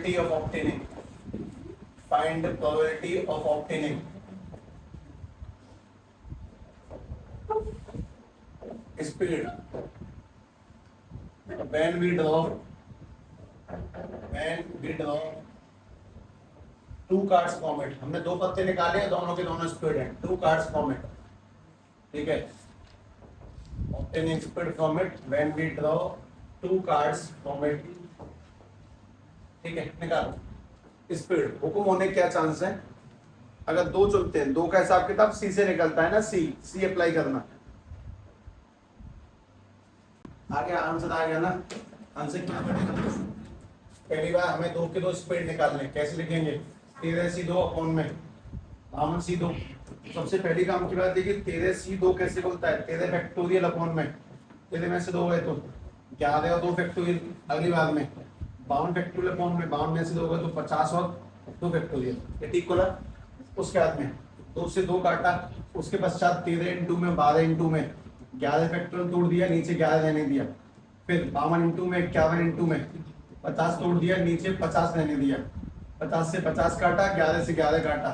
probability of obtaining. Find the probability of obtaining speed when we draw to cards format. हमने दो पत्ते निकाले हैं, दोनों के दोनों स्पीड हैं. टू कार्ड्स फॉर्मेट, ठीक है. obtaining speed format when we draw two cards format, ठीक है. निकालो स्पीड. हुक्म होने क्या चांस है? अगर दो चुनते हैं, दो का हिसाब किताब सी से निकलता है ना. सी अप्लाई करना. आ गया आंसर, आ गया ना. आंसर क्या बनेगा? पहली बार हमें दो के दो स्पीड निकालने. कैसे लिखेंगे? 13c2 अपॉन में 52c2. सबसे पहली काम की बात है कि 13c2 कैसे बोलता है? 13 फैक्टोरियल अपॉन में 13 में से दो गए तो 11 और 2 फैक्टोरियल. अगली बार में 52 फैक्टोरियल अपॉन में 52 में से दो गए तो 50 और 2 फैक्टोरियल. ये ठीक बोला. उसके बाद में 2 से 2 काटा. उसके पश्चात 13 इंटू में 12 इंटू में 11 फैक्टोरियल तोड़ दिया, नीचे 11 रहने दिया. फिर 52 इंटू में 51 इंटू में 50 तोड़ दिया, नीचे 50 रहने दिया. 50 से 50 काटा, 11 से 11 काटा.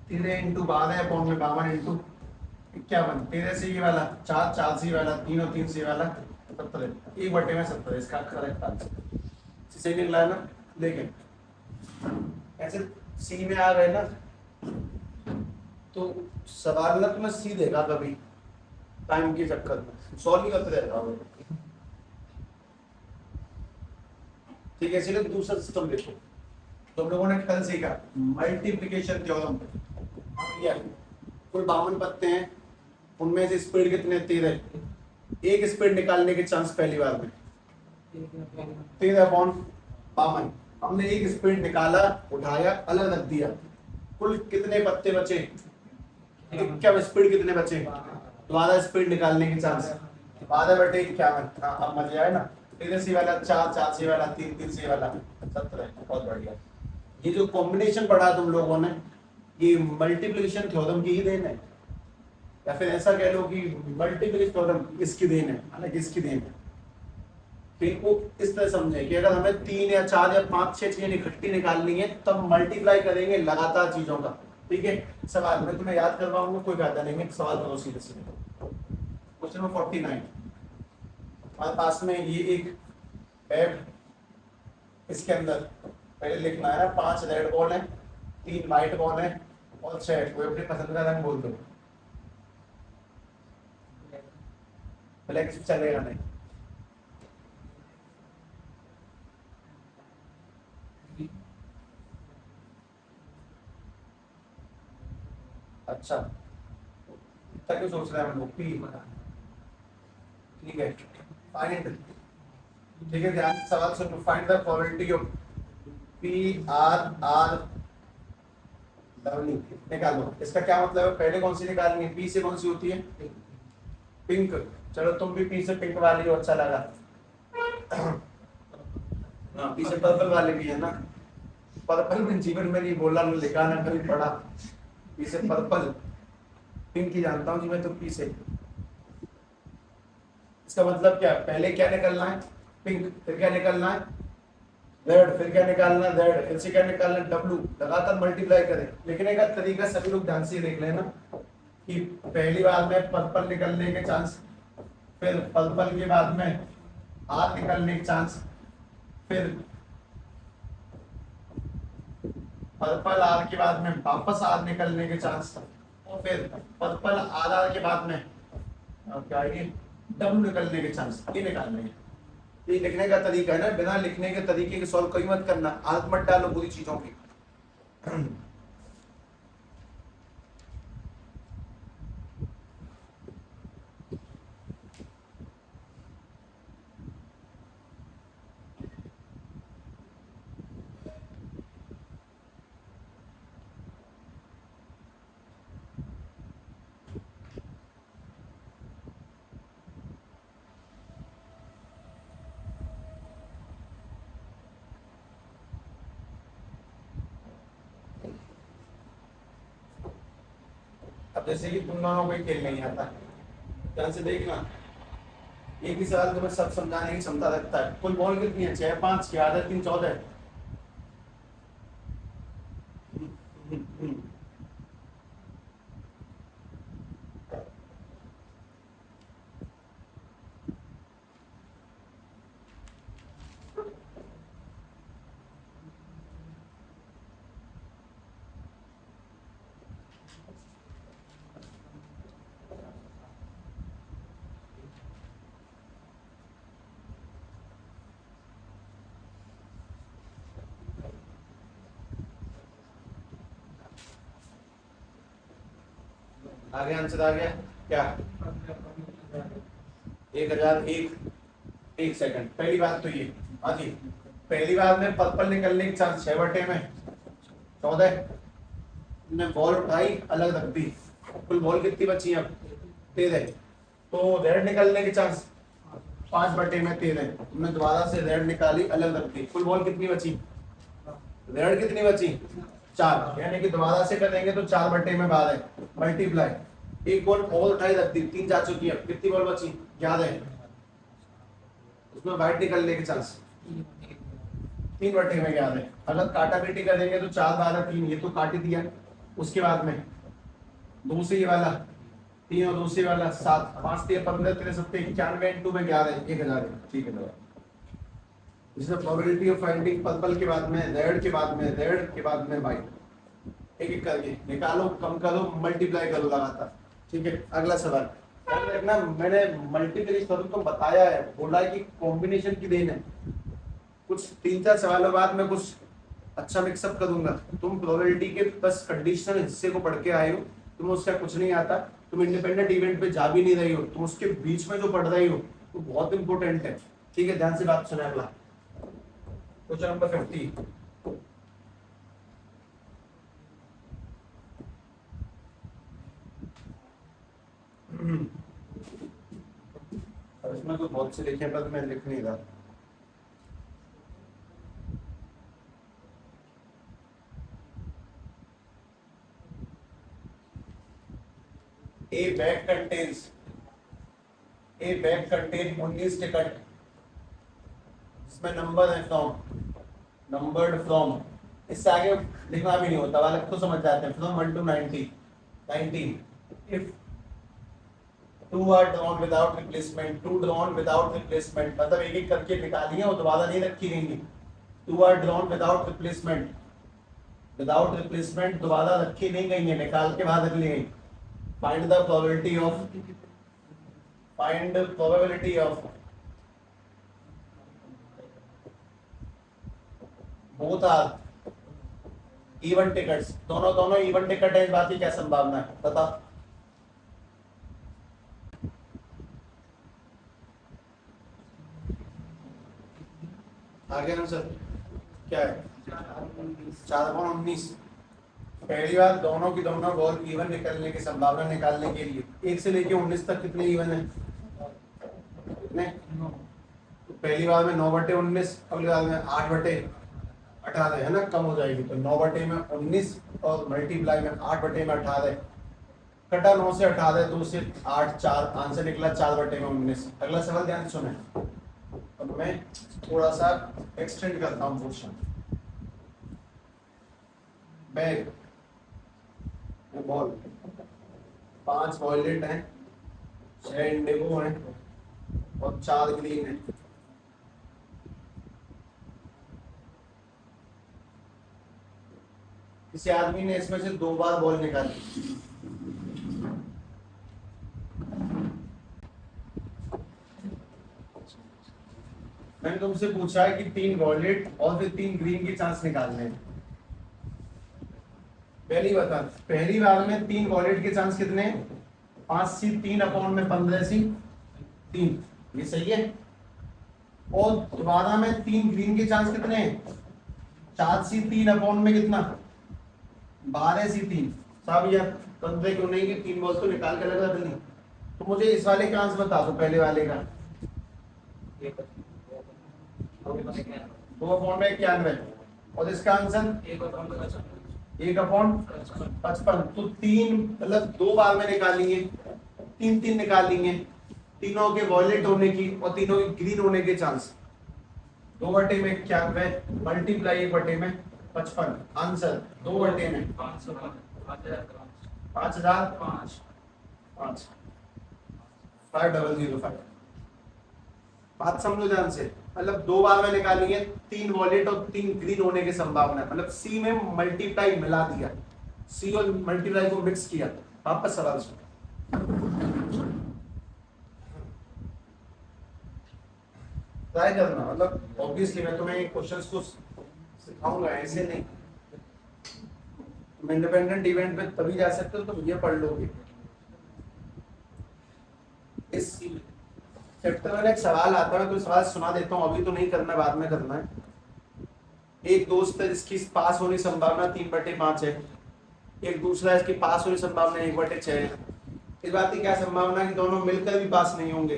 13 इंटू 12 अपॉन में 52 इंटू 51. 13 से ये वाला 4, 4 से वाला 3 और 3 से वाला 17. 1/17 इसका करेक्ट आंसर. सही निकला है ना. लेकिन ऐसे सी में आ गए ना तो सवाल ना तुम्हें सी देगा कभी टाइम के चक्कर में. सॉल्व नहीं करते रहता. ठीक है. इसलिए दूसरा सिस्टम देखो. तुम लोगों ने कल सीखा मल्टीप्लिकेशन थ्योरम. कुल 52 पत्ते हैं, उनमें से स्पीड कितने? 13. एक स्पीड निकालने के चांस पहली बार में 13/52. हमने एक स्पीड निकाला, उठाया, अलग रख दिया. कुल कितने पत्ते बचे? क्या स्पीड कितने बचे? दोबारा स्पीड निकालने के चांस 12/51. अब मजे आए ना. 13 सी वाला 4, 4 सी वाला 3, 3 सी वाला 17. बहुत बढ़िया. ये जो कॉम्बिनेशन पढ़ा तुम लोगों ने, ये मल्टीप्लिकेशन थ्योरम की ही देन है, या फिर ऐसा कह लो कि मल्टीप्लिकेशन थ्योरम इसकी देन है. हालांकि इसकी देन है. तो इनको इस तरह समझें कि अगर हमें 3 या 4 या 5, 6 चीजें इकट्ठी निकालनी है तब मल्टीप्लाई करेंगे लगातार चीजों का. ठीक है. सवाल मैं तुम्हें याद करवाऊंगा, कोई फायदा नहीं है. सवाल करो सीधे सीधे. Question number 49. हमारे पास में ये एक बैट, इसके अंदर पहले लिखना है ना 5 रेड बॉल है, 3 व्हाइट बॉल है और 6. कोई अपनी पसंद का रंग बोल दो. ब्लैक चलेगा नहीं. अच्छा क्यों सोच रहे हैं हम लोग? पी. ठीक है. फाइंड. ठीक है. ध्यान से सवाल सुनो. Find the probability of PRR निकालो. इसका क्या मतलब है? पहले कौन सी निकालनी है? पी से कौन सी होती है? पिंक. चलो तुम भी पी से पिंक वाली हो. अच्छा लगा. हाँ, पी से पर्पल वाली भी है ना. पर्पल में जीवन में नहीं बोला, ना लिखा, ना कभी पढ़ा. पी से पर्पल. पिंक ही जानता हूँ जी मैं तो पी से. इसका मतलब क्या? पहले क्या निकलना है? पिंक. फिर क्या निकलना है? रेड. फिर क्या निकालना है? रेड. फिर से क्या निकालना है? डब्लू. लगातार मल्टीप्लाई करें. लिखने का तरीका सभी लोग ध्यान से देख लेना कि पहली बार में पर्पल निकलने के चांस, फिर पर्पल के बाद में आर निकलने के चांस, फिर पर्पल आर के बाद में वापस आर निकलने के चांस, और फिर पर्पल आर के बाद में क्या है डब्लू निकलने के चांस. ये निकालने हैं. ये लिखने का तरीका है ना. बिना लिखने के तरीके के सॉल्व कहीं मत करना. आदत मत डालो बुरी चीजों की. अब जैसे कि तुम दोनों को खेल नहीं आता, ध्यान से देखना. एक ही सवाल तुम्हें सब समझाने की क्षमता रखता है. कुल बॉल कितनी है? 6, 5 की आदत 3, 14. आगे आंसर आ गया क्या? 1001 एक सेकंड। पहली बात तो ये, हाँ जी, पहली बात में पर्पल निकलने के चांस 6 बटे में 14 ने बॉल उठाई अलग रख दी, कुल बॉल कितनी बची अब 13। तो रेड निकलने के चांस 5 बटे में 13, तुमने दोबारा से रेड निकाली अलग रख दी, कुल बॉल कितनी बची? रेड कितनी बची? 4, यानी कि दोबारा से करेंगे तो 4 बटे में 12 मल्टीप्लाई, एक बॉल और उठाई रख दी, 3 जा चुकी है, कितनी बॉल बची याद है? उसमें व्हाइट निकलने के चांस 3 बटे में याद है। अगर काटा पीटी करेंगे तो 4 12 3, ये तो काट ही दिया। उसके बाद में दूसरी वाला 3 और दूसरी वाला 7, 5 3 15 3 7 91 इनटू में 11 1000 है, ठीक है। इसमें प्रोबेबिलिटी ऑफ फाइंडिंग पर्पल के बाद में रेड के बाद में रेड के बाद में व्हाइट, एक एक करके निकालो, कम करो, मल्टीप्लाई करो लगातार, ठीक है। अगला सवाल ध्यान रखना, मैंने मल्टीप्लाई करो तो बताया है, बोला है कि कॉम्बिनेशन की देन है। कुछ 3-4 सवालों बाद मैं कुछ अच्छा मिक्सअप करूंगा। तुम प्रोबेबिलिटी के बस कंडीशनल हिस्से को पढ़ के आए हो, तुम्हें उसका कुछ नहीं आता, तुम इंडिपेंडेंट इवेंट पे जा भी नहीं रही हो, तुम उसके बीच में जो पढ़ रही हो वो बहुत इंपॉर्टेंट है, ठीक है। ध्यान से बात सुना। अगला क्वेश्चन नंबर 50, इसमें तो बहुत से लिखे पर मैं लिख नहीं रहा। A bag contains 19 टिकट, इसमें नंबर है फ्रॉम, नंबर्ड फ्रॉम, इससे आगे लिखना भी नहीं होता, वाले तो समझ जाते हैं, from 1 to 19। If 2 are drawn without replacement, 2 drawn without replacement, मतलब एक एक करके निकाली है और दोबारा नहीं रखी गई। 2 are drawn without replacement, दोबारा रखी नहीं गई है, निकाल के बाहर रख ली गई। Find the probability of both are even tickets, दोनों even टिकट है, इस बात की क्या संभावना है बता। आगे आंसर क्या है? 4/19। पहली बात, दोनों की दोनों बॉल इवन निकलने की संभावना निकालने के लिए 1 से लेके 19 तक कितने इवन है? कितने? तो पहली बार में 9/19, अगली बार में 8/18 है ना, कम हो जाएगी तो 9 में 19 और मल्टीप्लाई में 8 में 18, कटा 9 से 18, 2 से 8 4, आंसर निकला 4/19। अगला सवाल ध्यान से सुने, अब मैं थोड़ा सा एक्सटेंड करता हूँ क्वेश्चन। बैग बॉल, 5 वॉयलेट हैं, 6 इंडिगो हैं और 4 ग्रीन हैं। किसी आदमी ने इसमें से 2 बार बॉल निकाली, मैंने तुमसे पूछा है कि 3 वॉयलेट और फिर 3 ग्रीन के चांस निकालने हैं। पहली बता, पहली बार में 3 वॉलेट के चांस कितने? 5/3/15/3, ये सही है। और दोबारा में 3 ग्रीन के चांस कितने हैं? 4/3 में कितना? 12/3। साहब यार 15 क्यों नहीं, कि 3 बॉल तो निकाल के लगा दी। तो मुझे इस वाले का आंसर बता दो, पहले वाले का। 2/91 और इसका आंसर 1/55। तो 3 मतलब 2 बार में निकालेंगे, 3 निकालेंगे, तीनों के वॉयलेट होने की और तीनों के ग्रीन होने के चांस। 2/91 मल्टीप्लाई 1/में 55। आंसर 2 घंटे में 5000 5 5005। बात समझो ध्यान से, मतलब 2 बार में निकाली है, 3 वॉलेट और 3 ग्रीन होने की संभावना है, मतलब सी में मल्टीप्लाई मिला दिया, सी और मल्टीप्लाई को मिक्स किया। वापस सवाल सुनो, ट्राई करना, मतलब ऑब्वियसली मैं तुम्हें क्वेश्चंस को सिखाऊंगा, ऐसे नहीं। तुम इंडिपेंडेंट इवेंट पे तभी जा सकते हो तुम ये पढ़ लोगे। इस चैप्टर में एक सवाल आता है, तो सवाल सुना देता हूँ, अभी तो नहीं करना, बाद में करना है। एक दोस्त है जिसकी पास होने की संभावना 3/5 है, एक दूसरा इसके पास होने की संभावना 1/6 है। इस बात की क्या संभावना कि दोनों मिलकर भी पास नहीं होंगे?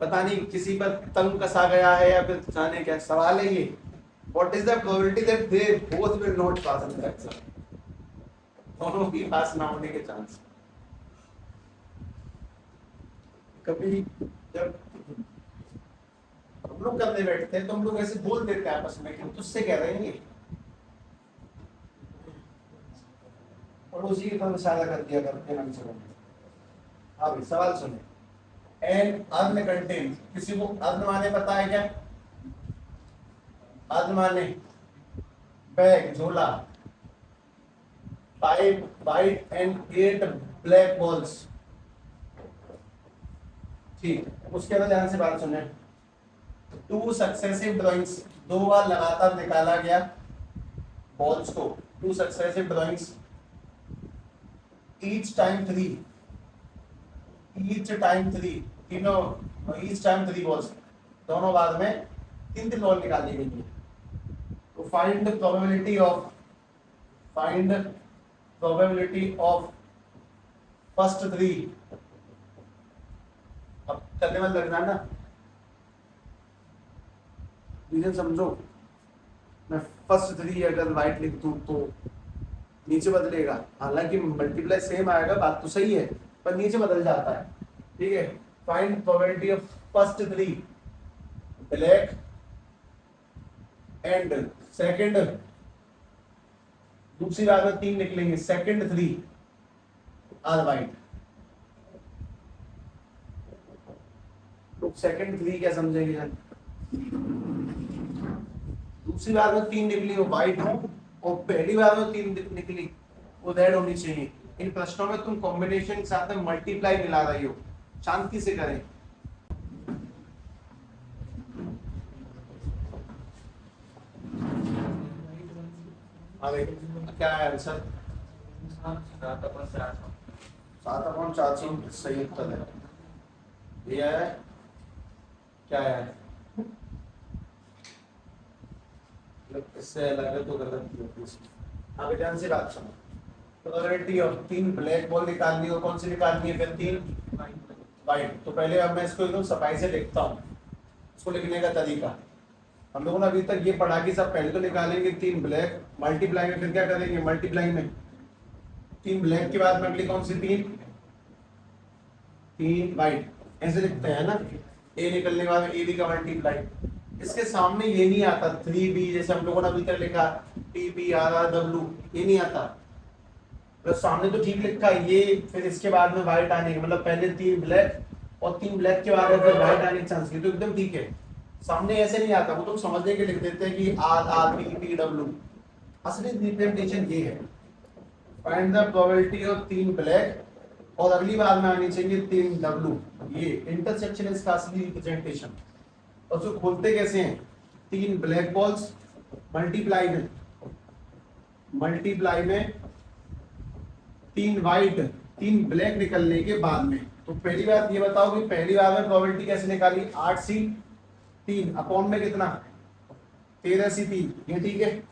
पता नहीं किसी पर तंग कसा गया है या फिर जाने क्या सवाल है ये। What is the probability that they both will not pass in the exam? दोनों भी पास ना होने के चांस। कभी जब हम लोग करने बैठते हैं तो हम लोग ऐसे बोल देते हैं आपस में कि हम तुझसे कह रहे हैं, और उसी की तरफ इशारा कर दिया करते हैं। हाँ भाई सवाल सुने। एन अर्न कंटेन, किसी को अर्न माने पता है क्या? अर्न माने बैग, झोला, 5 white and 8 ब्लैक बॉल्स। ठीक, उसके बाद ध्यान से बात सुने। 2 सक्सेसिव ड्राइंग्स, 2 बार लगातार निकाला गया बॉल्स को, 2 सक्सेसिव ड्राइंग्स, ईच टाइम 3, तीनों, ईच टाइम 3 बॉल्स, दोनों बाद में 3 बॉल निकाली गई है। तो find the probability of first 3। अब करने में लगना ना, रीजन समझो। मैं फर्स्ट 3 अगर राइट लिख दूं तो नीचे बदलेगा, हालांकि मल्टीप्लाई सेम आएगा, बात तो सही है, पर नीचे बदल जाता है। ठीक है, find probability of first 3 black and second, दूसरी बार में 3 निकलेंगे, सेकंड 3 आर वाइट। लोग सेकंड 3 क्या समझेंगे? दूसरी बार में 3 निकली वो वाइट हो, और पहली बार में 3 निकली वो रेड होनी चाहिए। इन प्रश्नों में तुम कॉम्बिनेशन के साथ में मल्टीप्लाई मिला रही हो, शांति से करें। क्या है आंसर? 7/400 सही उत्तर है। ये है क्या है? इससे अलग है तो गलत। अब ध्यान से बात सुनो। प्रोबेबिलिटी ऑफ 3 ब्लैक बॉल निकालनी हो, कौन सी निकालनी है? फिर 3 वाइट। तो पहले अब मैं इसको एकदम सफाई से लिखता हूँ, इसको लिखने का तरीका। हम लोगों ने अभी तक ये पढ़ा कि सब पहले तो निकालेंगे 3 ब्लैक, मल्टीप्लाई में फिर क्या करेंगे? मल्टीप्लाई में 3 ब्लैक के बाद में अगली कौन सी? 3 वाइट, ऐसे लिखते हैं ना। ए निकलने के बाद ए बी का मल्टीप्लाई। इसके सामने ये नहीं आता 3b, जैसे हम लोगों ने अभी तक लिखा TBRRW, ये नहीं आता। तो सामने तो ठीक लिखा ये, फिर इसके बाद में वाइट आने, मतलब पहले 3 ब्लैक और 3 ब्लैक के बाद में फिर वाइट आने के चांस, ये तो एकदम ठीक है। सामने ऐसे नहीं आता, वो तुम समझने के लिख देते हैं कि RRPPW। असली रिप्रेजेंटेशन ये है। Find the probability of 3 black, और अगली बार में आनी चाहिए 3W। ये इंटरसेक्शन इसका असली रिप्रेजेंटेशन। और उसको खोलते कैसे हैं? 3 ब्लैक बॉल्स मल्टीप्लाई में 3 वाइट, 3 ब्लैक निकलने के बाद में। तो पहली बात ये बताओ कि पहली बार में प्रोबेबिलिटी कैसे निकाली? 8C3 अपॉन में कितना? 13C3, ये ठीक है।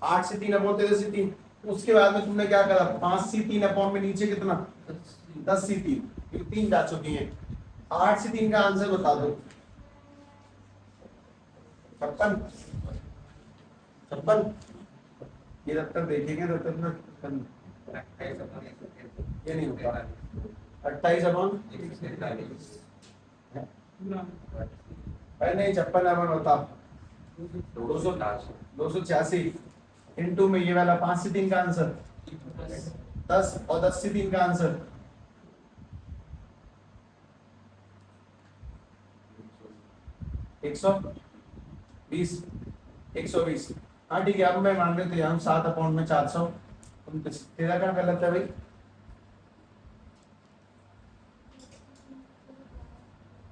8C3 upon 13C3। उसके बाद में तुमने क्या करा? 5C3 अपॉन में नीचे कितना? 10C3, 3 जा चुकी हैं। 8C3 का आंसर बता दो। 56। ये जब तक देखेंगे तब तक ये नहीं होगा। 28 अपॉन नहीं, 56 अपॉन बताओ। 286 इंटू में ये वाला 5 से 3 का आंसर 10 और 10 से 3 का आंसर 120 120। हाँ ठीक है, अब मैं मान लेते हैं हम 7 अपॉन में 400। तेरा क्या गलत है भाई?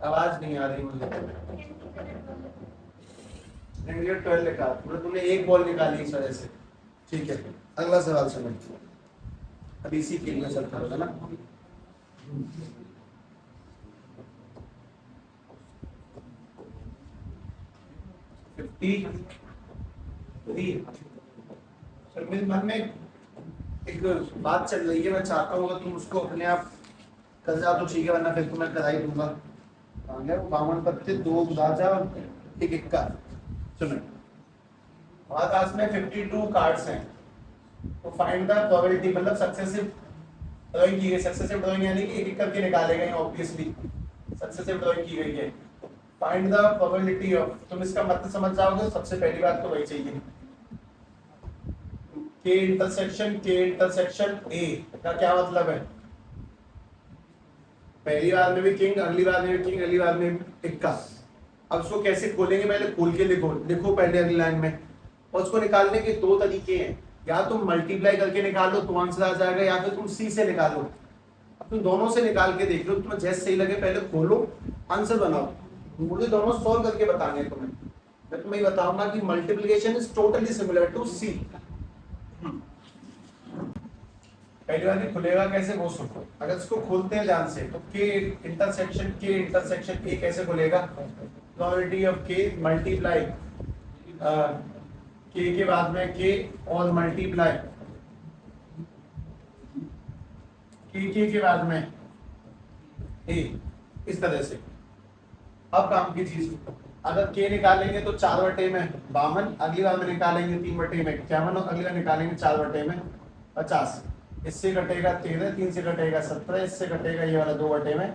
आवाज नहीं आ रही मुझे। नेगेटिव 12 लिखा, तुमने एक बॉल निकाली इस वजह से। ठीक है, अगला सवाल सुनो। अभी इसी फील्ड में चलता होगा ना। मेरे मन में एक बात चल रही है, मैं चाहता हूँ तुम उसको अपने आप कर जाओ तो ठीक है, वरना फिर तो मैं कराई दूंगा। वो 52 पत्ते, 2 राजा और 1 इक्का। सुनो, हमारे पास में 52 कार्ड्स हैं, तो फाइंड द प्रोबेबिलिटी, मतलब सक्सेसिव ड्राइंग की गई। सक्सेसिव ड्राइंग यानी कि एक एक करके निकाले गए, ऑब्वियसली सक्सेसिव ड्राइंग की गई है। फाइंड द प्रोबेबिलिटी ऑफ, तुम इसका मतलब समझ जाओगे। सबसे पहली बात तो वही चाहिए, के इंटरसेक्शन ए का क्या मतलब है? पहली बार में भी किंग, अगली बार में भी किंग, अगली बार में इक्का। अब उसको कैसे खोलेंगे? पहले खोल के लिखो पहले अगली लाइन में। और उसको निकालने के 2 तरीके हैं, या तुम मल्टीप्लाई करके निकालो तो आंसर आ जाएगा, या फिर तुम सी से निकालो। अब तुम दोनों से निकाल के देख लो, तुम्हें जैसे सही लगे पहले खोलो, आंसर बनाओ। मुझे दोनों सॉल्व करके बताने हैं तुम्हें। मैं तुम्हें बताऊंगा कि multiplication is totally similar to C. पहली बार खुलेगा कैसे वो सुनो। अगर इसको खोलते हैं ध्यान से तो के इंटरसेक्शन ए कैसे खुलेगा? प्रोबेबिलिटी ऑफ के मल्टीप्लाई के बाद में के और मल्टीप्लाई के बाद में ए, इस तरह से। अब काम की चीज, अगर के निकालेंगे तो 4 बटे में 52, अगली बार में निकालेंगे 3 बटे में 51, और अगली बार निकालेंगे 4 बटे में 50। इससे कटेगा 13, 3 से कटेगा 17, इससे कटेगा ये वाला 2 बटे में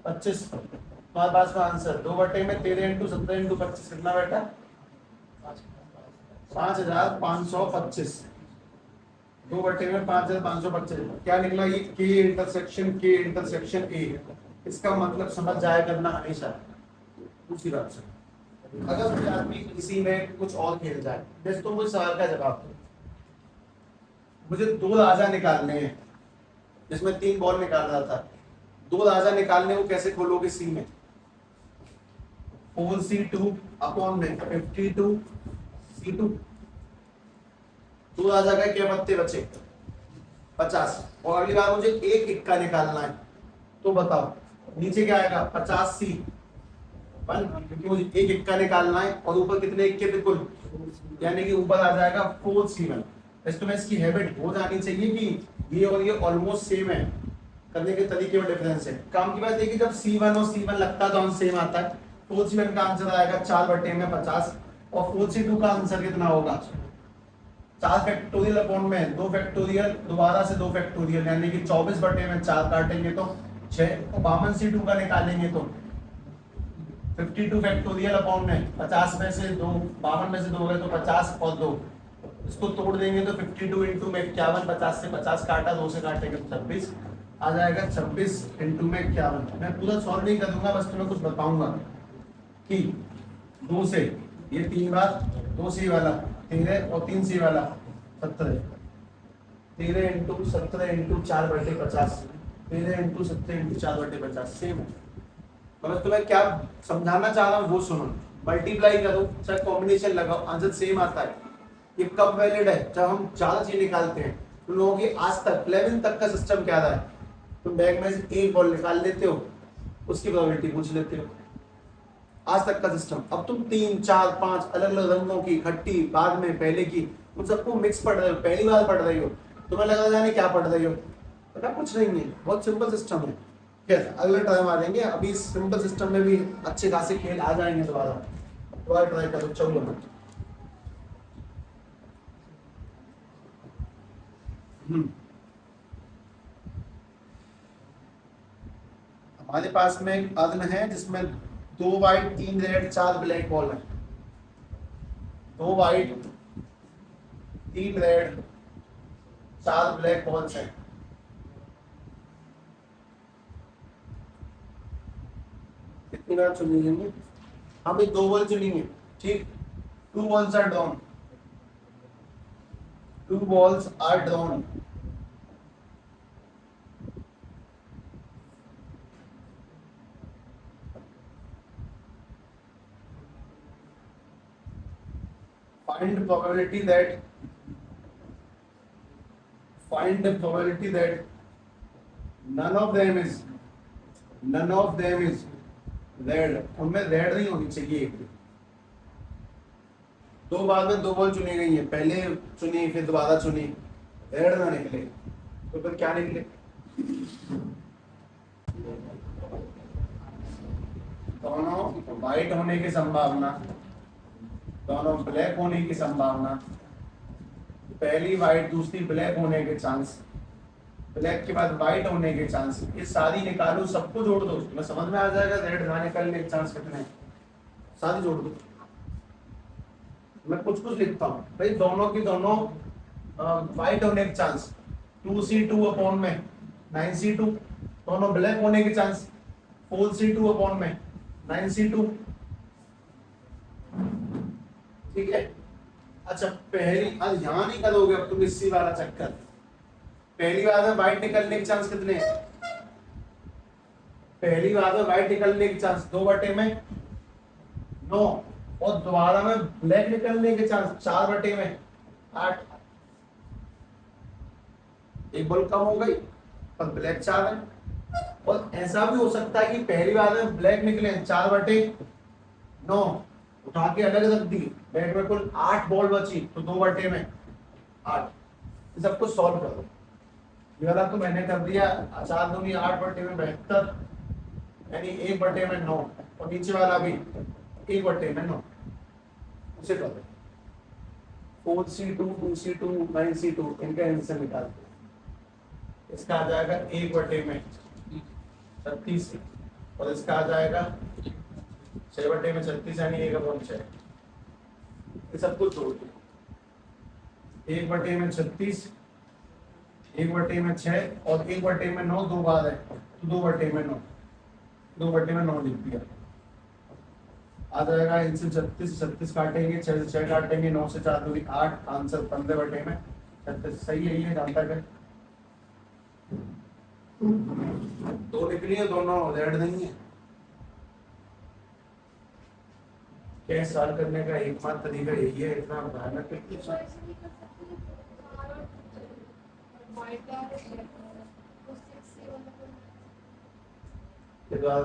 25। तुम्हारे पास में आंसर 2 बटे में 13 इंटू 17 इंटू 25 कितना बेटा? 5525। 2 बटे में 5525 क्या निकला? ये के इंटरसेक्शन ए। इसका मतलब समझ जाया करना हमेशा दूसरी बात से। अगर कोई आदमी इसी में कुछ और खेल जाए, जैसे तुम मुझे सवाल का जवाब दो, मुझे 2 राजा निकालने हैं, जिसमें 3 बॉल निकाल रहा था। 2 राजा निकालने को कैसे खोलोगे? सी में 4C2 अपॉन में 52 C2। 2 राजा का क्या पत्ते बचे? 50। और अगली बार मुझे एक इक्का निकालना है, तो बताओ नीचे क्या आएगा? 50C 1, क्योंकि मुझे एक इक्का निकालना है। और ऊपर कितने इक्के? बिल्कुल, यानी कि ऊपर आ जाएगा 4C1। तो मैं इसकी हैबिट हो जानी चाहिए कि ये और ये ऑलमोस्ट सेम है, करने के तरीके में डिफरेंस है। काम की बात है कि जब C1 और C1 लगता है तो आंसर सेम आता है। 4C1 का आंसर आएगा 4 बटे में 50, और 4C2 का आंसर कितना होगा? 4 फैक्टोरियल अपॉन में 2 फैक्टोरियल, दोबारा से 2 फैक्टोरियल, यानी कि 24 बटे में 4 काटेंगे तो 6। 52C2 का निकालेंगे तो 52 फैक्टोरियल अपॉन में 50 में से 2, 52 में से 2 गए तो 50 और 2। इसको तोड़ देंगे तो 52 इंटू में 51, 50 से 50 काटा, 2 से काटेंगे तो 26 आ जाएगा। 26 इंटू में 51। मैं पूरा सॉल्व नहीं करूंगा, बस तुम्हें कुछ बताऊंगा कि 2 से ये 3 बार, 2 से वाला 13 और 3 से वाला 17। 13 इंटू 17 इंटू 4 बटे 50, 13 इंटू 17 इंटू 4 बटे 50 सेम है। मतलब तुम्हें क्या समझाना चाह रहा हूँ वो सुनो। मल्टीप्लाई करो चाहे कॉम्बिनेशन लगाओ, आंसर सेम आता है। ये कब वैलिड है? जब हम ज्यादा चीज निकालते हैं। तुम लोगों की आज तक 11 तक का सिस्टम क्या रहा है? तुम बैग में से एक बॉल निकाल लेते हो, उसकी प्रोबेबिलिटी पूछ लेते हो, आज तक का सिस्टम। अब तुम 3, 4, 5 अलग अलग रंगों की, खट्टी, बाद में, पहले की, उन सबको मिक्स पढ़ रहे हो, पहली बार पढ़ रही हो, तुम्हें लगा जाने क्या पढ़ रही हो, पता कुछ नहीं है। बहुत सिंपल सिस्टम है। खैर अगले टाइम आ जाएंगे, अभी इस सिंपल सिस्टम में भी अच्छे खासे खेल आ जाएंगे। दोबारा ट्राई करो, चलो। हमारे पास में एक अर्न है जिसमें 2 वाइट 3 रेड 4 ब्लैक बॉल है। दो वाइट, तीन रेड, चार ब्लैक बॉल्स हैं। कितनी बार चुनेंगे? हाँ भाई, दो बॉल चुनेंगे, ठीक। Two balls are drawn, two balls are drawn. find the probability that find the probability that none of them is red। उनमें रेड नहीं होनी चाहिए एक भी। दो बार में दो बॉल चुनी गई है, पहले चुनी फिर दोबारा चुनी, रेड ना निकले तो फिर क्या निकले? दोनों वाइट होने की संभावना, दोनों ब्लैक होने की संभावना, पहली वाइट दूसरी ब्लैक होने के चांस, ब्लैक के बाद वाइट होने के चांस, ये सारी निकालो, सबको जोड़ दो, तुम्हें समझ में आ जाएगा रेड ना निकलने के चांस कितने हैं। सारी जोड़ दो। मैं कुछ कुछ लिखता हूँ भाई, दोनों की दोनों वाइट होने के चांस 2c2 अपॉन में 9c2, दोनों ब्लैक होने के चांस 4c2 अपॉन में 9c2, ठीक है। अच्छा पहली, आज यहाँ नहीं करोगे अब तुम इसी वाला चक्कर। पहली बार में वाइट निकलने के चांस कितने हैं? पहली बार में वाइट निकलने के चांस 2/9, और दोबारा में ब्लैक निकलने के चांस 4/8। एक बॉल कम हो गई पर ब्लैक 4 है। और ऐसा भी हो सकता है कि पहली बार में ब्लैक निकले 4/9, उठा के अलग रख दी, बैट में कुल 8 बॉल बची तो 2/8। सब कुछ सॉल्व करो। ये वाला तो मैंने कर दिया, 4 दूनी 8/72, यानी 1/9, और नीचे वाला भी 1/9, उसे करो। 4c2 2c2 9c2 इनका आंसर निकाल दो। इसका आ जाएगा 1/36, और इसका आ जाएगा 6/36, यानी 1/6। ये सब कुछ जोड़ दो, 1/36, 1/6 और 1/9 दो बार है तो 2/9, 2/9 लिख दिया। आ जाएगा इनसे 36 काटेंगे, 6 से 6 काटेंगे, 9 से 4 दूनी 8, आंसर 15/36। सही है ये, जानता है। दो निकली है, दोनों रेड नहीं है। क्या सॉल्व करने का एकमात्र तरीका यही है? इतना भयानक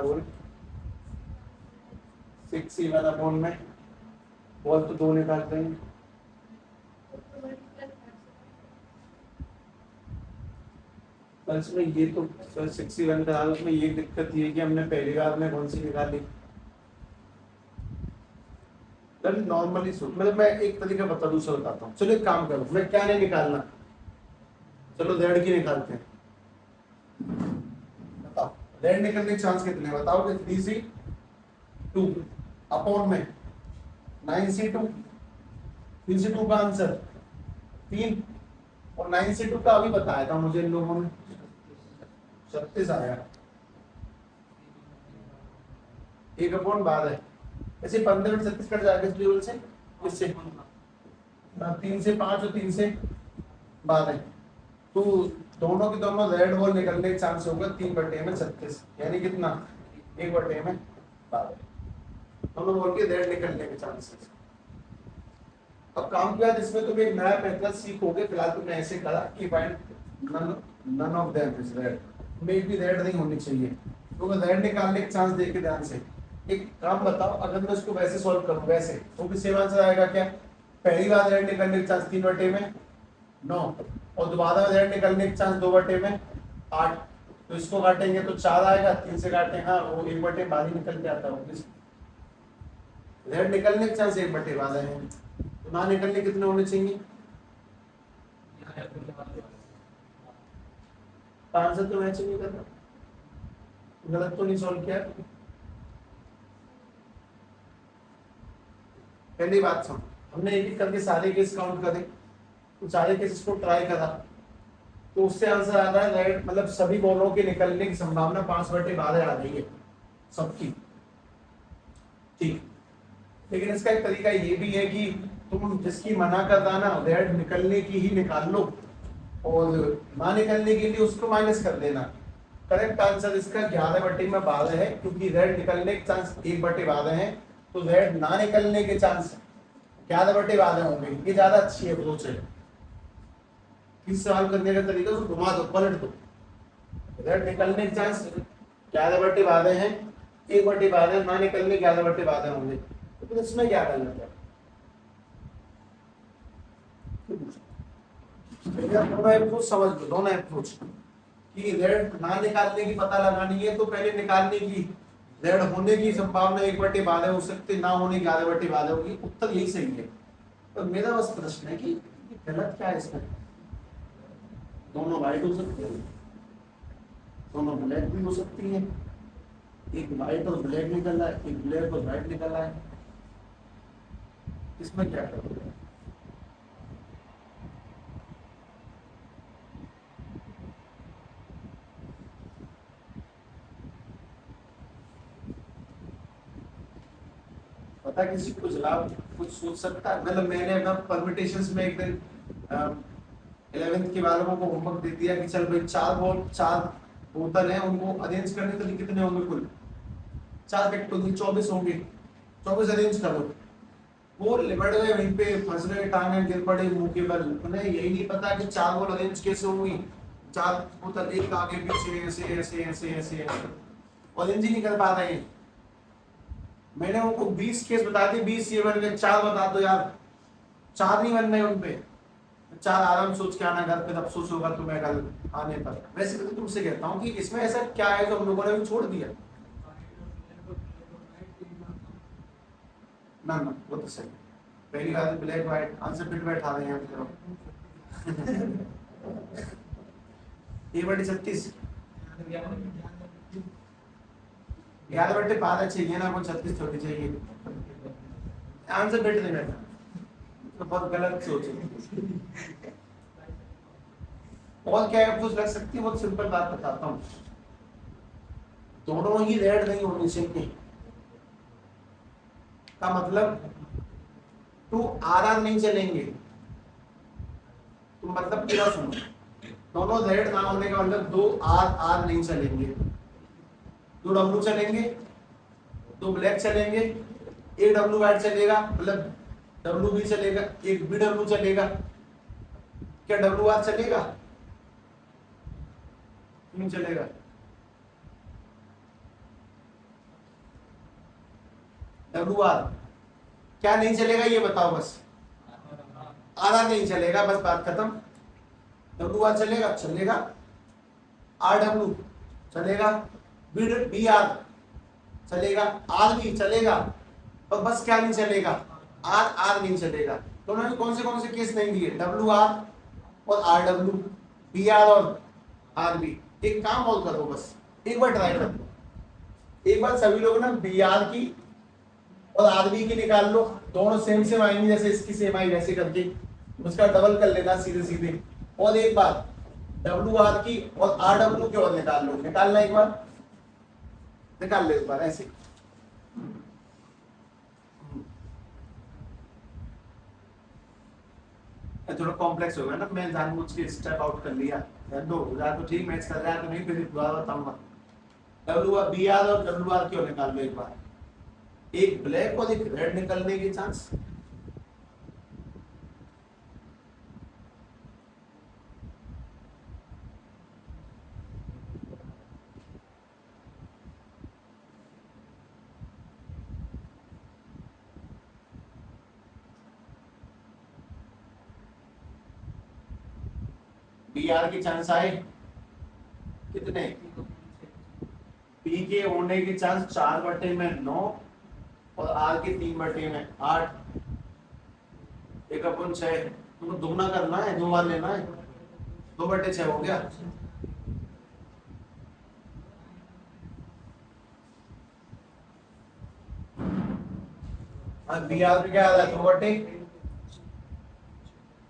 बोल 6c1 में बॉल तो 2 निकालते हैं। में ये तो 6c1 का हालत में ये दिक्कत ये है कि हमने पहली बार में कौन सी निकाली। नॉर्मली मतलब मैं एक तरीका बता दूसरा बताता हूँ। चलो एक काम करो, मैं क्या नहीं निकालना, चलो रेड की निकालते हैं। बताओ रेड निकलने के चांस कितने बताओगे? 3c2 अपॉन में 9c2, 3c2 का आंसर 3, और 9c2 का अभी बताया था मुझे इन लोगों ने 36 आया। 1/12 है। ऐसे 15 में 36 कट जाएगा इस लेवल से, इससे 3 से 5 और 3 से 12, तो दोनों के दोनों रेड बॉल निकलने के चांस होगा 3/36, यानी कितना? 1/12, दोनों बॉल के रेड निकलने के चांसेस। अब काम किया जिसमें तुम एक नया मेथड सीखोगे। फिलहाल तुमने ऐसे करा कि find none of them is red, में भी रेड नहीं होनी चाहिए, तो रेड निकालने के चांस देखे ध्यान से। एक काम बताओ, अगर मैं इसको वैसे सॉल्व करूं वैसे, तो भी सेम आंसर आएगा क्या? पहली बार रेड निकलने के चांस 3/9, और दोबारा रेड निकलने के चांस 2/8, तो इसको काटेंगे तो 4 आएगा, 3 से काटेंगे हाँ वो 1/12 निकल के आता है। रेड निकलने के चांस 1/12 है, तो ना निकलने कितने होने चाहिए? आंसर तो मैच नहीं करना, गलत तो नहीं सॉल्व किया। पहली बात सुन, हमने एक एक करके सारे केस काउंट करे, तो सारे केसेस को ट्राई करा, तो उससे आंसर आता है राइट, मतलब सभी बॉलों के निकलने की संभावना 5/12 आ रही है सबकी, ठीक। लेकिन इसका एक तरीका ये भी है कि तुम जिसकी मना कर रहा ना रेड निकलने की ही निकाल लो, और ना निकलने के लिए उसको माइनस कर देना। करेक्ट आंसर इसका 11/12 है, क्योंकि रेड निकलने के चांस 1/12 है, तो रेड ना निकलने के चांस 11/12 होंगे। ये ज्यादा अच्छी अप्रोच है। किस सवाल करने का तरीका, उसको घुमा दो, पलट दो। रेड निकलने के चांस 11/12 है, 1/12 ना निकलने 11/12 होंगे, तो फिर इसमें क्या गलत है? दोनों अप्रोच समझ लो, दोनों अप्रोच कि रेड ना निकालने की पता लगानी है तो पहले निकालने की, रेड होने की संभावना 1/12 हो सकती, ना होने की 11/12 होगी। उत्तर यही सही है। तो मेरा बस प्रश्न है कि गलत क्या है इसमें? दोनों वाइट हो सकती है, दोनों ब्लैक भी हो सकती है। एक वाइट और ब्लैक निकल रहा है, एक ब्लैक और वाइट निकल रहा है, इसमें क्या करोगे? पता किसी को जवाब कुछ सोच सकता है? मतलब मैंने अपना परमिटेशंस में एक दिन 11th के वालों को होमवर्क दे दिया कि चल भाई 4 बोतल हैं, उनको अरेंज करने के लिए कितने होंगे कुल? 4 फैक्टोरियल 24 होंगे, 24 अरेंज करो। वो लिबड़ गए वहीं पे, फंस गए, टांगे गिर पड़े मुंह के बल। उन्हें यही नहीं पता कि 4 बोल अरेंज कैसे होंगी, 4 बोतल एक आगे पीछे ऐसे ऐसे ऐसे ऐसे अरेंज ही नहीं कर पा रहे हैं। मैंने उनको 20 केस बता दिए, 20 ये बन गए, 4 बता दो यार, 4 नहीं बन रहे उन पे। 4 आराम सोच के आना घर पे, तब सोच होगा तुम्हें कल आने पर। वैसे तो तुमसे कहता हूँ कि इसमें ऐसा क्या है जो हम लोगों ने भी छोड़ दिया? ना ना, वो तो सही। पहली बार ब्लैक व्हाइट आंसर फिट बैठा रहे हैं हम। 1/36 11/12 चाहिए ना, वो 36 थोड़ी चाहिए। आंसर फिट नहीं बैठा, तो बहुत गलत सोच है। और क्या अप्रोच लग सकती है? बहुत सिंपल बात बताता हूँ, दोनों ही रेड नहीं होनी चाहिए का मतलब 2 RR नहीं चलेंगे। तो मतलब क्या सुनो, दोनों रेड ना होने का मतलब 2 RR नहीं चलेंगे, 2 W चलेंगे, 2 ब्लैक चलेंगे, एक W वाइट चलेगा, मतलब W भी चलेगा, एक BW चलेगा। क्या WR चलेगा? नहीं चलेगा। WR क्या नहीं चलेगा ये बताओ बस। आधा नहीं चलेगा, बस बात खत्म। WR चलेगा, चलेगा। RW चलेगा, BR चलेगा, R भी चलेगा, और बस क्या नहीं चलेगा? RR नहीं चलेगा। तो उन्होंने कौन से केस नहीं दिए? WR और RW, BR और RB। एक काम और करो, बस एक बार ट्राई करो, एक बार सभी लोग ना BR की और RB की निकाल लो, दोनों सेम सेम आएंगी, जैसे इसकी सेम आई वैसे करके उसका डबल कर लेना सीधे सीधे। और एक बार WR की और RW की और निकाल लो, निकालना एक बार, निकाल लो एक बार ऐसे। थोड़ा कॉम्प्लेक्स होगा ना, मैं जानबूझ के स्टेप आउट कर लिया। दो या तो ठीक मैच कर रहा है तो नहीं, फिर दोबारा बताऊंगा। BR और WR की और निकाल लो एक बार, एक ब्लैक और एक रेड निकलने के चांस। BR के चांस आए कितने? P के होने के चांस 4/9 और R के 3/8, 1/6। तुमको दोगुना करना है, 2 बार लेना है, 2/6 हो गया। BR क्या आ रहा है? 2/,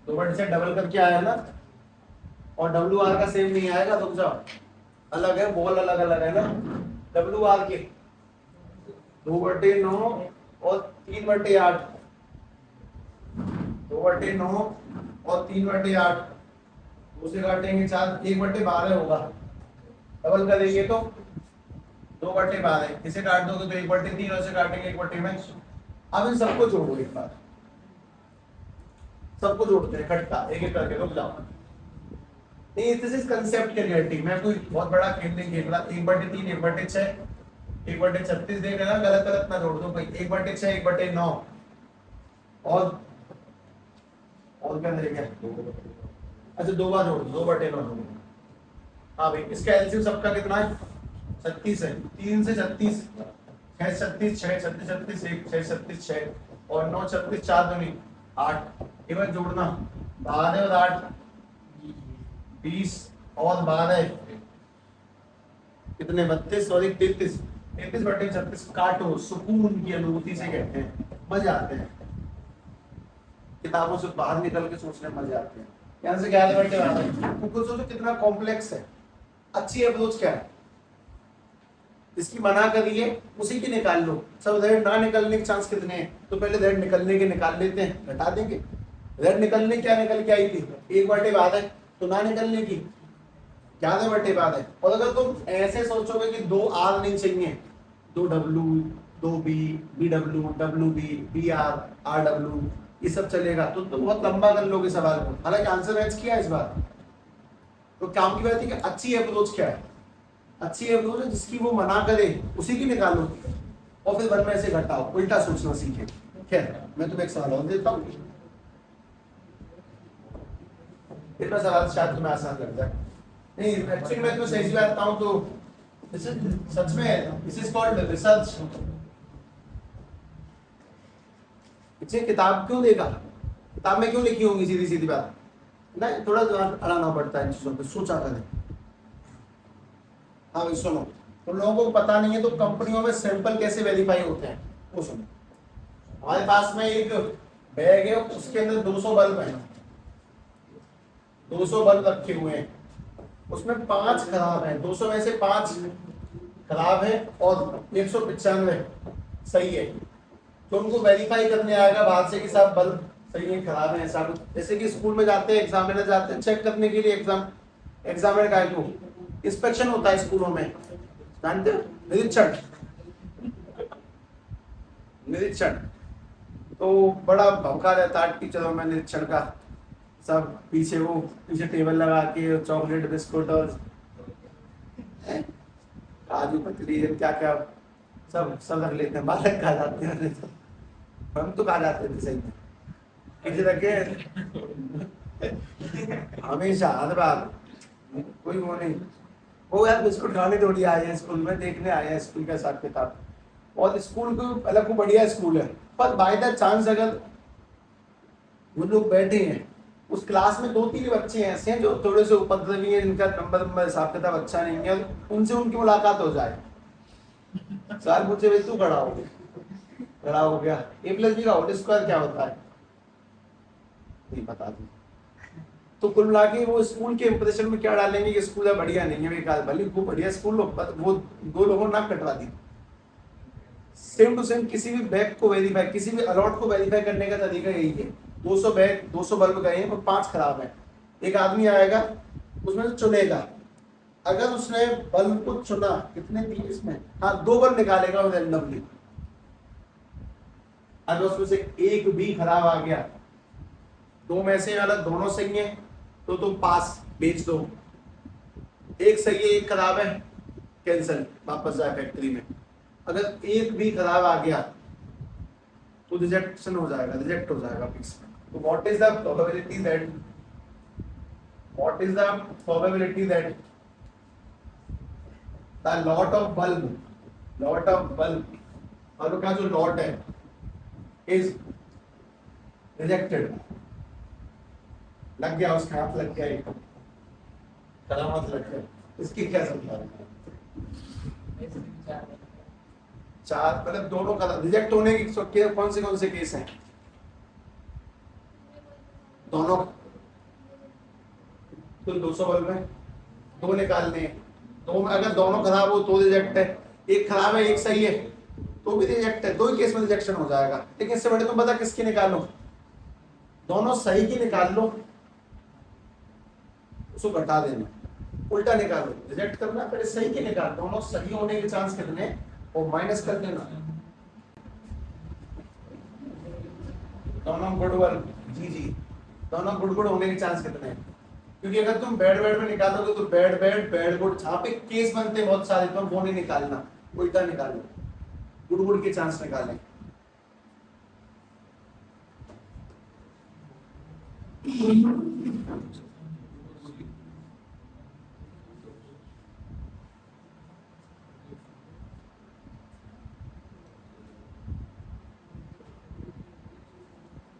दो बटे से डबल करके आया ना, और डब्ल्यू आर का सेम नहीं आएगा, रुक जाओ, अलग है, बॉल अलग अलग है ना। डब्ल्यू आर के 2/9 और 3/8, 2/9 और 3/8, उसे काटेंगे 4, 1/12 होगा, डबल करेंगे तो 2/12, इसे काट दोगे तो 1/3 और इसे काटेंगे 1/में। अब इन सबको जोड़ो एक बार, सबको जोड़ते हैं इकट्ठा एक एक करके, रुक जाओ। नहीं, दिस इज कंसेप्ट क्रिएटिव, मैं कोई बहुत बड़ा खेल नहीं खेल रहा। 1/3, 1/6, 1/36 देख रहे ना, गलत गलत ना जोड़ दो भाई। 1/6, 1/9 और क्या करेंगे, अच्छा 2 बार जोड़ दो, 2/9 जोड़ दो। हाँ भाई, इसका एलसीएम सबका कितना है, 36 है। 3 से 36, 6 36, 6 36 36, 1 6 36 6 और 9 36, 4 दूनी 8। एक बार जोड़ना, 12 और 8 20 और 12 कितने, 32 और 33, 33/36 काटो, सुकून की अनुभूति से कहते हैं, मजे आते हैं, किताबों से बाहर निकल के सोचने मजे आते हैं। यहाँ से क्या बैठे कुछ सोचो कितना कॉम्प्लेक्स है। अच्छी अप्रोच क्या है, इसकी मना करिए उसी की निकाल लो। सब रेड ना निकलने के चांस कितने हैं, तो पहले रेड निकलने के निकाल लेते हैं, घटा देंगे। रेड निकलने क्या निकल के आई थी, 1/12, तो ना निकलने की 11/12। और अगर तुम ऐसे सोचोगे कि 2 आर नहीं चाहिए, 2 W, 2 B, BW, WB, BR, RW, ये सब चलेगा, तो तुम बहुत लंबा कर लोगे सवाल को। हालांकि आंसर मैच किया इस बार, तो काम की बात है कि अच्छी अप्रोच क्या है, अच्छी अप्रोच है जिसकी वो मना करे उसी की निकालो, और फिर वन में से घटाओ, उल्टा सोचना सीखे। खैर, मैं तुम्हें एक सवाल और देता हूँ, इतना सवाल शायद तुम्हें आसान लग जाए। नहीं, एक्चुअली मैं तुम्हें सही बात बताऊं तो दिस इज सच में, दिस इज कॉल्ड रिसर्च। इसे किताब क्यों देगा, किताब में क्यों लिखी होंगी सीधी सीधी बात, नहीं थोड़ा दिमाग अड़ाना पड़ता है इन चीजों पे, सोचा करें। हाँ भाई सुनो, तो लोगों को पता नहीं है तो कंपनियों में सैंपल कैसे वेरीफाई होते हैं वो सुनो। हमारे पास में एक बैग है, उसके अंदर 200 बल्ब है, 200 बल्ब रखे हुए हैं, उसमें 5 खराब हैं, 200 में से 5 खराब है और 195 सही है। तो उनको वेरीफाई करने आएगा बाहर से कि साहब बल्ब सही है खराब है, ऐसा कुछ। जैसे कि स्कूल में जाते हैं, एग्जामिनर जाते हैं चेक करने के लिए, एग्जामिनर का क्यों इंस्पेक्शन होता है स्कूलों में, जानते हो, निरीक्षण। तो बड़ा भौका रहता है टीचरों में निरीक्षण का, सब पीछे टेबल लगा के चॉकलेट बिस्कुट और काजू कतली क्या क्या सब रख लेते हैं, बालक खा जाते हैं, हम तो खा जाते थे सही में किसी रखे हमेशा हर बार, कोई वो नहीं, वो यार बिस्कुट खाने थोड़ी आए हैं स्कूल में, देखने आए हैं स्कूल का हिसाब किताब। और स्कूल को अलग को बढ़िया स्कूल है, पर बाय द चांस अगर वो लोग बैठे हैं उस क्लास में 2-3 बच्चे ऐसे हैं जो थोड़े से उपद्रवी हैं, जिनका नंबर हिसाब किताब अच्छा नहीं है, उनसे उनकी मुलाकात हो जाए, सर पूछे भाई तू खड़ा हो गया, A+B का होल स्क्वायर क्या होता है, नहीं बता दूं, तो कुल मिला के वो स्कूल के इंप्रेशन में क्या डालेंगे कि स्कूल है बढ़िया नहीं है, बेकार, भले खूब बढ़िया स्कूल हो, वो 2 लोगों ने नाक कटवा दी। सेम टू सेम किसी भी बैग को वेरीफाई, किसी भी अलॉट को वेरीफाई करने का तरीका यही है। 200 बैग, 200 बल्ब गए हैं और 5 खराब हैं, एक आदमी आएगा उसमें से चुनेगा, अगर उसने बल्ब को चुना, कितने दिए इसमें, हाँ 2 बल्ब निकालेगा वो रैंडमली, अगर उसमें से एक भी खराब आ गया, 2 में से वाला दोनों सही है तो तुम पास, बेच दो। एक सही है, एक खराब है, कैंसिल, वापस जाए फैक्ट्री में। अगर एक भी खराब आ गया तो रिजेक्ट हो जाएगा पीस। तो what is the probability that the lot of bulb और का जो लॉट है इज रिजेक्टेड, लग गया उसका हाथ, लग गया एक खराब हाथ लग गया, इसकी क्या समझा, 4 मतलब दोनों का रिजेक्ट होने की कौन से केस हैं, दोनों कुल 200 बल्ब है, दो निकालने हैं। दो में अगर दोनों खराब हो तो रिजेक्ट है, एक खराब है एक सही है तो भी रिजेक्ट है, दो ही केस में रिजेक्शन हो जाएगा। लेकिन इससे बड़े तुम पता किसकी निकालो, दोनों सही की निकाल लो, उसको घटा देना, उल्टा निकालो, रिजेक्ट करना फिर सही की निकाल, दोनों सही होने के चांस कितने और माइनस कर देना, दोनों गुड वन जी दोनों गुड होने के चांस कितने हैं। क्योंकि अगर तुम बैड बैड में निकालोगे तो बैड बैड बैड गुड, जहां पे केस बनते हैं बहुत सारे तो वो नहीं निकालना, उल्टा निकालो, गुड गुड के चांस निकालें।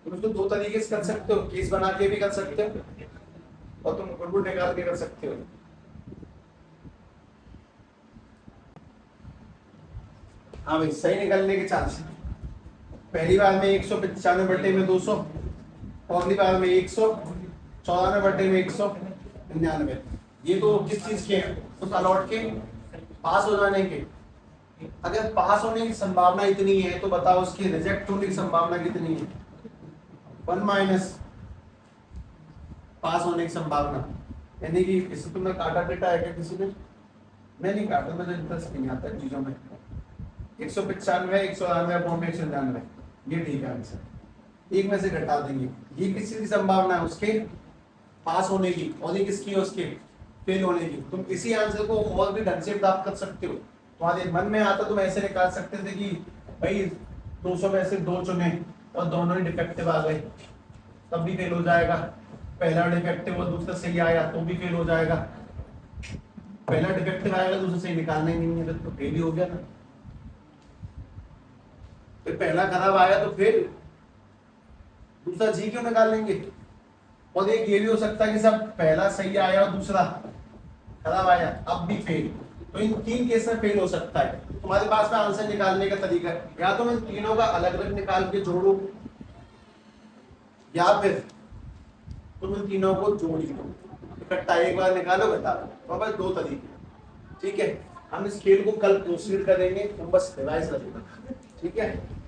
तुम इसको दो तरीके से कर सकते हो, केस बना के भी कर सकते हो और तुम गुड गुड निकाल के कर सकते हो। हाँ भाई सही निकलने के चांस, पहली बार में 195 बटे में 200, अगली बार में 194 बटे में 199, ये तो किस चीज के हैं, उस अलॉट के पास हो जाने के। अगर पास होने की संभावना इतनी है तो बताओ उसकी रिजेक्ट होने की संभावना कितनी है, 1 माइनस पास होने की संभावना, यानी कि इसे तुमने काटा डेटा है क्या किसी ने, मैं नहीं काटा, मुझे इंटरेस्ट नहीं आता चीजों में। 195 199 199, ये ठीक है आंसर, एक में से घटा देंगे। ये किस चीज की संभावना है, उसके पास होने की, और ये किसकी है, उसके फेल होने की। तुम इसी आंसर को और भी ढंग से प्राप्त कर सकते हो, तुम्हारे मन में आता तुम ऐसे निकाल सकते थे कि भाई 200 में से 2 चुने और दोनों ही डिफेक्टिव आ गए, तब भी फेल हो जाएगा। पहला डिफेक्टिव और दूसरा सही आया तो भी फेल हो जाएगा, पहला डिफेक्टिव आएगा दूसरा सही निकालना ही नहीं है तो फेल ही हो गया ना। फिर पहला खराब आया तो फिर दूसरा जी क्यों निकाल लेंगे। और एक ये भी हो सकता है कि सब पहला सही आया और दूसरा खराब आया अब भी फेल, तो इन तीन केस में फेल हो सकता है। तुम्हारे पास में आंसर निकालने का तरीका है, या तो इन तीनों का अलग अलग निकाल के जोड़ो या फिर तुम इन तीनों को जोड़ लो, इकट्ठा एक बार निकालो घटा लो, तो बस दो तरीके। ठीक है, हम इस खेल को कल प्रोसीड करेंगे, तुम बस रिवाइज रखना। ठीक है।